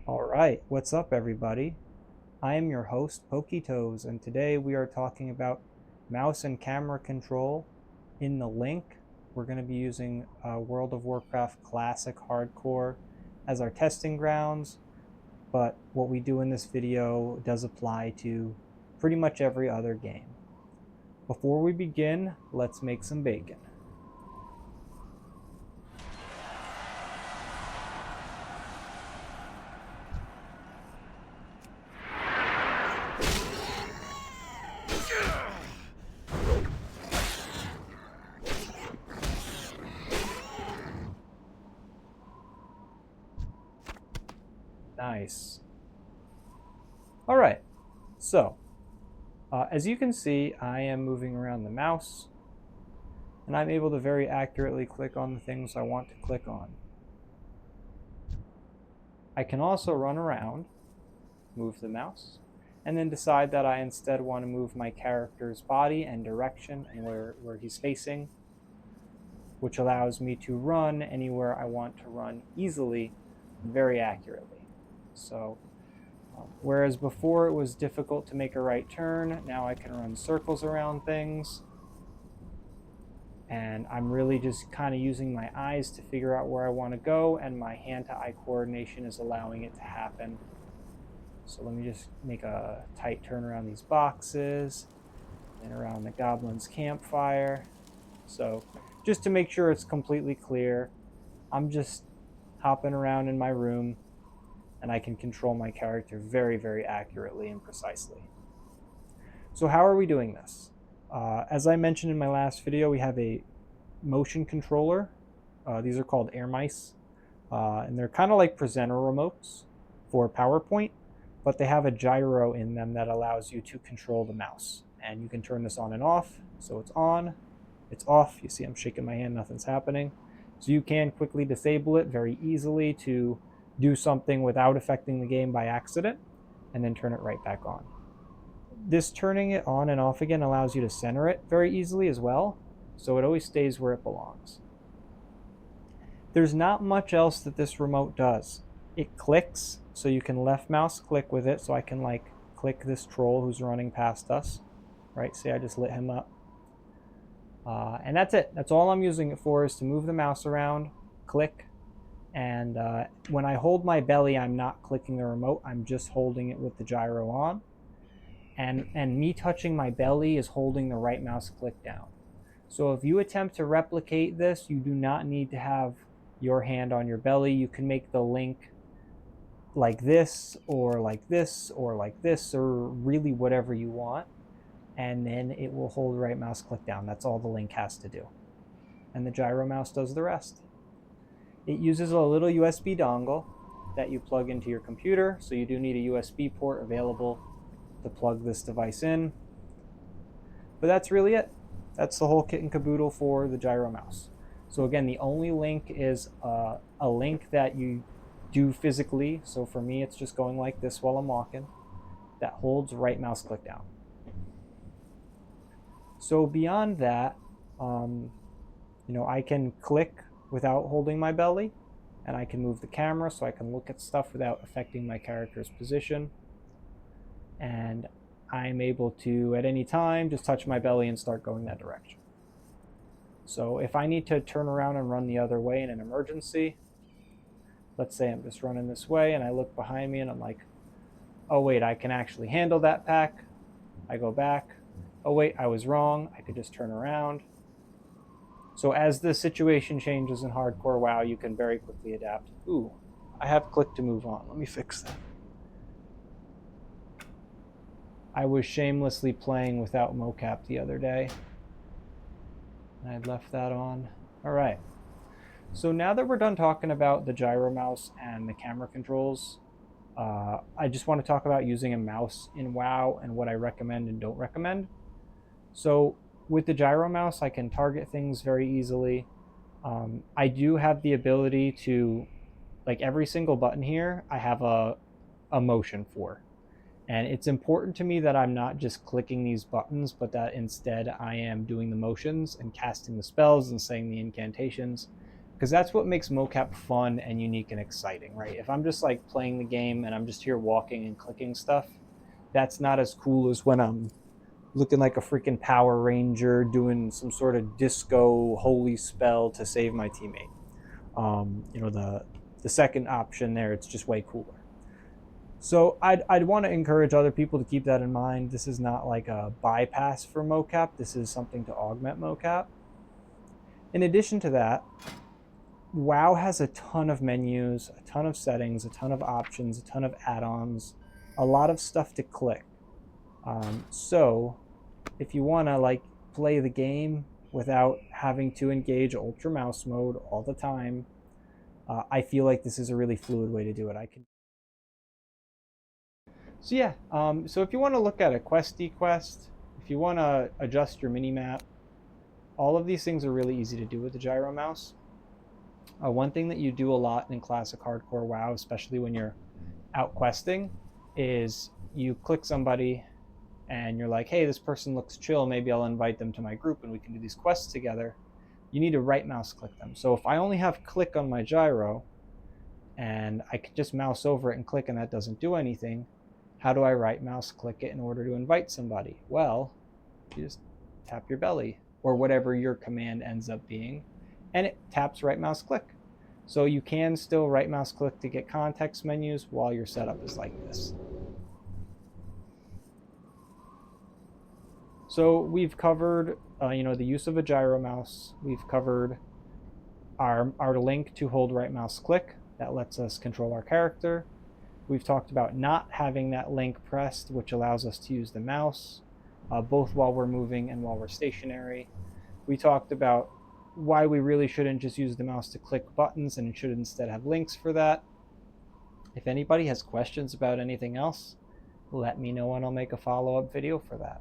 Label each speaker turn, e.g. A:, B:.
A: All right, what's up, everybody? I am your host, Poketoes, and today we are talking about mouse and camera control in the Link. We're going to be using World of Warcraft Classic Hardcore as our testing grounds, but what we do in this video does apply to pretty much every other game. Before we begin, let's make some bacon. Nice. All right, so as you can see, I am moving around the mouse, and I'm able to very accurately click on the things I want to click on. I can also run around, move the mouse, and then decide that I instead want to move my character's body and direction and where he's facing, which allows me to run anywhere I want to run easily and very accurately. So whereas before it was difficult to make a right turn, now I can run circles around things. And I'm really just kind of using my eyes to figure out where I want to go, and my hand-to-eye coordination is allowing it to happen. So let me just make a tight turn around these boxes and around the goblin's campfire. So just to make sure it's completely clear, I'm just hopping around in my room, and I can control my character very, very accurately and precisely. So how are we doing this? As I mentioned in my last video, we have a motion controller. These are called air mice, and they're kind of like presenter remotes for PowerPoint, but they have a gyro in them that allows you to control the mouse. And you can turn this on and off. So it's on, it's off. You see I'm shaking my hand, nothing's happening. So you can quickly disable it very easily to do something without affecting the game by accident, and then turn it right back on. This turning it on and off again allows you to center it very easily as well, so it always stays where it belongs. There's not much else that this remote does. It clicks, so you can left mouse click with it, so I can like click this troll who's running past us, right? See, I just lit him up. And that's it. That's all I'm using it for, is to move the mouse around, click, and when I hold my belly, I'm not clicking the remote, I'm just holding it with the gyro on. And me touching my belly is holding the right mouse click down. So if you attempt to replicate this, you do not need to have your hand on your belly. You can make the link like this, or like this, or like this, or really whatever you want. And then it will hold the right mouse click down. That's all the link has to do. And the gyro mouse does the rest. It uses a little USB dongle that you plug into your computer. So you do need a USB port available to plug this device in. But that's really it. That's the whole kit and caboodle for the gyro mouse. So again, the only link is a link that you do physically. So for me, it's just going like this while I'm walking. That holds right mouse click down. So beyond that, I can click without holding my belly, and I can move the camera so I can look at stuff without affecting my character's position. And I'm able to, at any time, just touch my belly and start going that direction. So if I need to turn around and run the other way in an emergency, let's say I'm just running this way and I look behind me and I'm like, oh wait, I can actually handle that pack. I go back. Oh wait, I was wrong. I could just turn around. So as the situation changes in hardcore WoW, you can very quickly adapt. Ooh, I have click to move on. Let me fix that. I was shamelessly playing without mocap the other day, and I left that on. All right. So now that we're done talking about the gyro mouse and the camera controls, I just want to talk about using a mouse in WoW and what I recommend and don't recommend. So with the gyro mouse, I can target things very easily. I do have the ability to, like every single button here, I have a motion for. And it's important to me that I'm not just clicking these buttons, but that instead I am doing the motions and casting the spells and saying the incantations because that's what makes mocap fun and unique and exciting, right? If I'm just like playing the game and I'm just here walking and clicking stuff, that's not as cool as when I'm looking like a freaking Power Ranger doing some sort of disco holy spell to save my teammate. You know, the second option there, it's just way cooler. So I'd want to encourage other people to keep that in mind. This is not like a bypass for mocap. This is something to augment mocap. In addition to that, WoW has a ton of menus, a ton of settings, a ton of options, a ton of add-ons, a lot of stuff to click. So if you want to like play the game without having to engage ultra mouse mode all the time, I feel like this is a really fluid way to do it. So yeah, so if you want to look at a questy quest, if you want to adjust your mini map, all of these things are really easy to do with the gyro mouse. One thing that you do a lot in classic hardcore WoW, especially when you're out questing, is you click somebody and you're like, hey, this person looks chill, maybe I'll invite them to my group and we can do these quests together. You need to right mouse click them. So if I only have click on my gyro and I could just mouse over it and click and that doesn't do anything, how do I right mouse click it in order to invite somebody? Well, you just tap your belly or whatever your command ends up being, and it taps right mouse click. So you can still right mouse click to get context menus while your setup is like this. So we've covered the use of a gyro mouse. We've covered our link to hold right mouse click. That lets us control our character. We've talked about not having that link pressed, which allows us to use the mouse, both while we're moving and while we're stationary. We talked about why we really shouldn't just use the mouse to click buttons and should instead have links for that. If anybody has questions about anything else, let me know and I'll make a follow-up video for that.